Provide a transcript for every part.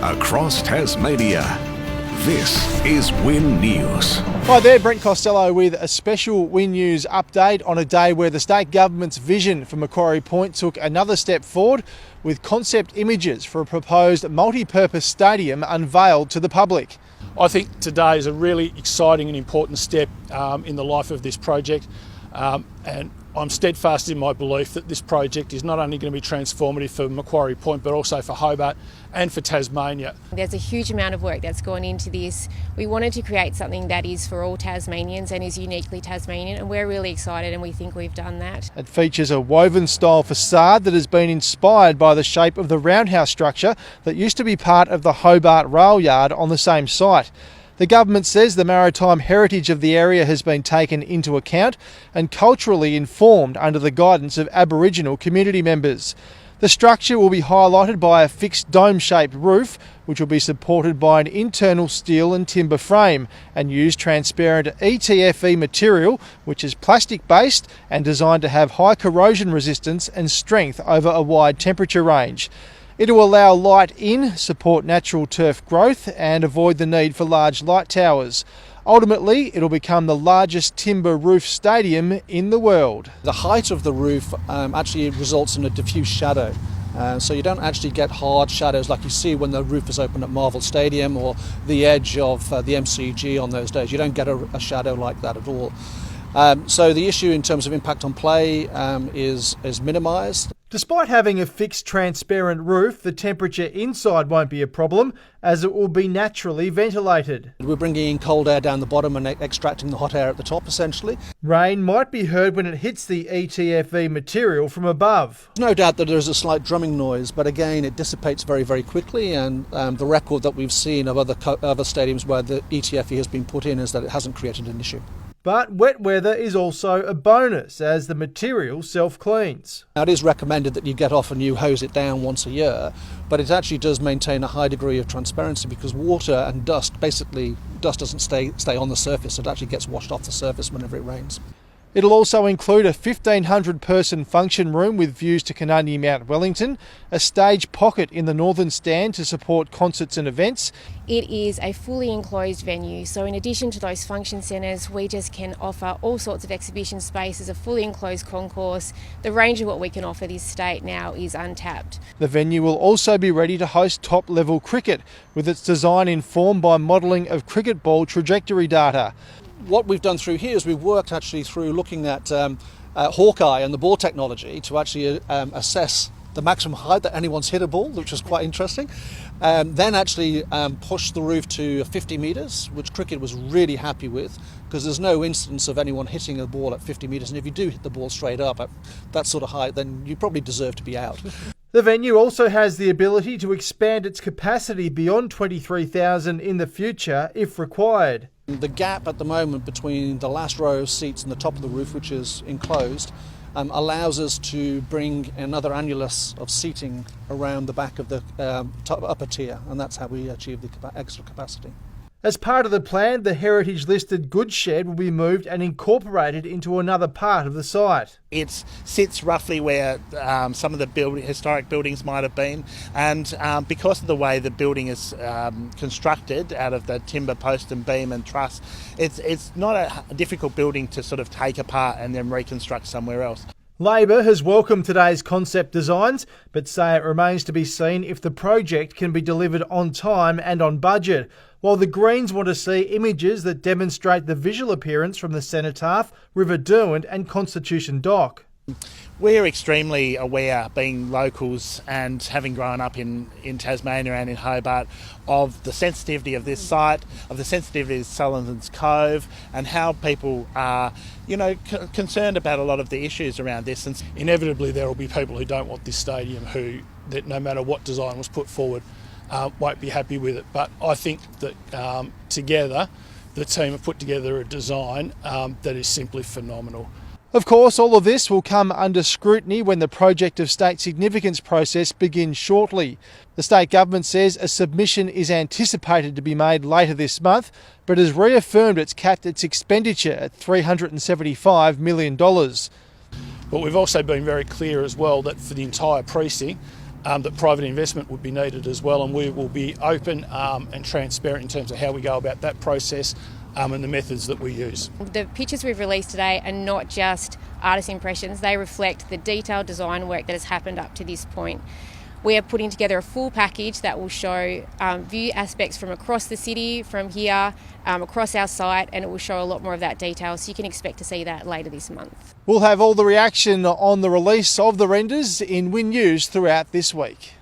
Across Tasmania, this is WIN News. Hi there, Brent Costello with a special WIN News update on a day where the state government's vision for Macquarie Point took another step forward with concept images for a proposed multi-purpose stadium unveiled to the public. I think today is a really exciting and important step in the life of this project, and I'm steadfast in my belief that this project is not only going to be transformative for Macquarie Point but also for Hobart and for Tasmania. There's a huge amount of work that's gone into this. We wanted to create something that is for all Tasmanians and is uniquely Tasmanian, and we're really excited and we think we've done that. It features a woven style facade that has been inspired by the shape of the roundhouse structure that used to be part of the Hobart rail yard on the same site. The government says the maritime heritage of the area has been taken into account and culturally informed under the guidance of Aboriginal community members. The structure will be highlighted by a fixed dome-shaped roof, which will be supported by an internal steel and timber frame and use transparent ETFE material, which is plastic-based and designed to have high corrosion resistance and strength over a wide temperature range. It will allow light in, support natural turf growth and avoid the need for large light towers. Ultimately, it'll become the largest timber roof stadium in the world. The height of the roof actually results in a diffuse shadow. So you don't actually get hard shadows like you see when the roof is open at Marvel Stadium or the edge of the MCG on those days. You don't get a shadow like that at all. So the issue in terms of impact on play is minimised. Despite having a fixed transparent roof, the temperature inside won't be a problem as it will be naturally ventilated. We're bringing in cold air down the bottom and extracting the hot air at the top essentially. Rain might be heard when it hits the ETFE material from above. No doubt that there's a slight drumming noise, but again it dissipates very, very quickly, and the record that we've seen of other stadiums where the ETFE has been put in is that it hasn't created an issue. But wet weather is also a bonus as the material self-cleans. Now, it is recommended that you get off and you hose it down once a year, but it actually does maintain a high degree of transparency because water and dust doesn't stay on the surface. It actually gets washed off the surface whenever it rains. It'll also include a 1,500-person function room with views to Canadian Mount Wellington, a stage pocket in the northern stand to support concerts and events. It is a fully enclosed venue, so in addition to those function centres, we just can offer all sorts of exhibition spaces, a fully enclosed concourse. The range of what we can offer this state now is untapped. The venue will also be ready to host top-level cricket, with its design informed by modelling of cricket ball trajectory data. What we've done through here is we've worked actually through looking at Hawkeye and the ball technology to actually assess the maximum height that anyone's hit a ball, which was quite interesting. Then actually push the roof to 50 metres, which cricket was really happy with because there's no instance of anyone hitting a ball at 50 metres, and if you do hit the ball straight up at that sort of height, then you probably deserve to be out. The venue also has the ability to expand its capacity beyond 23,000 in the future if required. The gap at the moment between the last row of seats and the top of the roof, which is enclosed, allows us to bring another annulus of seating around the back of the upper tier, and that's how we achieve the extra capacity. As part of the plan, the heritage-listed goods shed will be moved and incorporated into another part of the site. It sits roughly where some of the historic buildings might have been, and because of the way the building is constructed out of the timber post and beam and truss, it's not a difficult building to sort of take apart and then reconstruct somewhere else. Labor has welcomed today's concept designs, but say it remains to be seen if the project can be delivered on time and on budget, while the Greens want to see images that demonstrate the visual appearance from the Cenotaph, River Derwent and Constitution Dock. We're extremely aware, being locals and having grown up in Tasmania and in Hobart, of the sensitivity of this site, of the sensitivity of Sullivan's Cove, and how people are, concerned about a lot of the issues around this. And inevitably there will be people who don't want this stadium that no matter what design was put forward, won't be happy with it. But I think that together the team have put together a design that is simply phenomenal. Of course, all of this will come under scrutiny when the project of state significance process begins shortly. The state government says a submission is anticipated to be made later this month, but has reaffirmed it's capped its expenditure at $375 million. But we've also been very clear as well that for the entire precinct, that private investment would be needed as well, and we will be open and transparent in terms of how we go about that process and the methods that we use. The pictures we've released today are not just artist impressions, they reflect the detailed design work that has happened up to this point. We are putting together a full package that will show view aspects from across the city, from here, across our site, and it will show a lot more of that detail, so you can expect to see that later this month. We'll have all the reaction on the release of the renders in Win News throughout this week.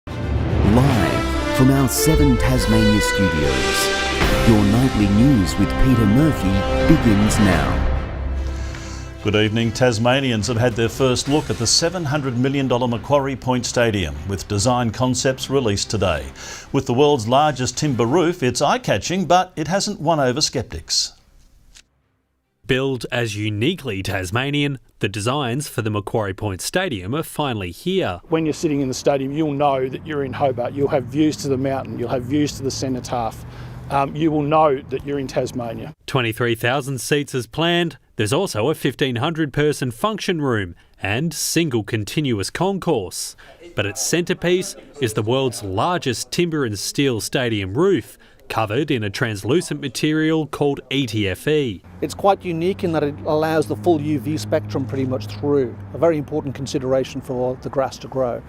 Live from our 7 Tasmania studios, your nightly news with Peter Murphy begins now. Good evening. Tasmanians have had their first look at the $700 million Macquarie Point Stadium, with design concepts released today. With the world's largest timber roof, it's eye-catching, but it hasn't won over sceptics. Billed as uniquely Tasmanian, the designs for the Macquarie Point Stadium are finally here. When you're sitting in the stadium, you'll know that you're in Hobart. You'll have views to the mountain, you'll have views to the cenotaph. You will know that you're in Tasmania. 23,000 seats as planned. There's also a 1,500-person function room and single continuous concourse. But its centrepiece is the world's largest timber and steel stadium roof, covered in a translucent material called ETFE. It's quite unique in that it allows the full UV spectrum pretty much through, a very important consideration for the grass to grow.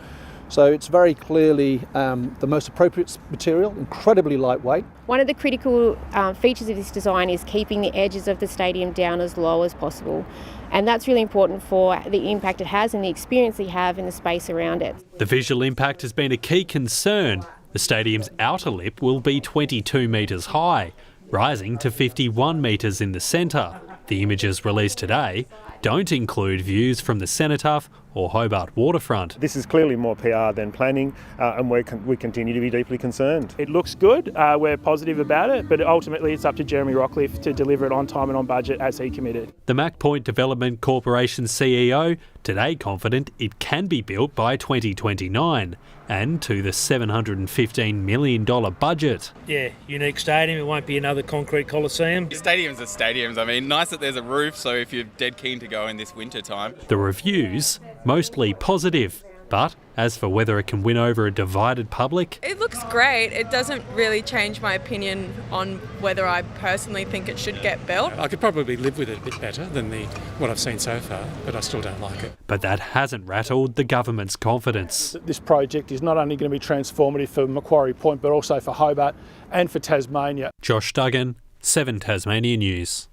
So it's very clearly the most appropriate material, incredibly lightweight. One of the critical features of this design is keeping the edges of the stadium down as low as possible. And that's really important for the impact it has and the experience you have in the space around it. The visual impact has been a key concern. The stadium's outer lip will be 22 metres high, rising to 51 metres in the centre. The images released today don't include views from the cenotaph or Hobart waterfront. This is clearly more PR than planning, and we continue to be deeply concerned. It looks good, we're positive about it, but ultimately it's up to Jeremy Rockcliffe to deliver it on time and on budget as he committed. The Mac Point Development Corporation CEO today confident it can be built by 2029 and to the $715 million budget. Yeah, unique stadium, it won't be another concrete coliseum. Stadiums are stadiums. I mean, nice that there's a roof, so if you're dead keen to go in this winter time. The reviews, mostly positive. But as for whether it can win over a divided public... It looks great. It doesn't really change my opinion on whether I personally think it should get built. I could probably live with it a bit better than what I've seen so far, but I still don't like it. But that hasn't rattled the government's confidence. This project is not only going to be transformative for Macquarie Point, but also for Hobart and for Tasmania. Josh Duggan, 7 Tasmania News.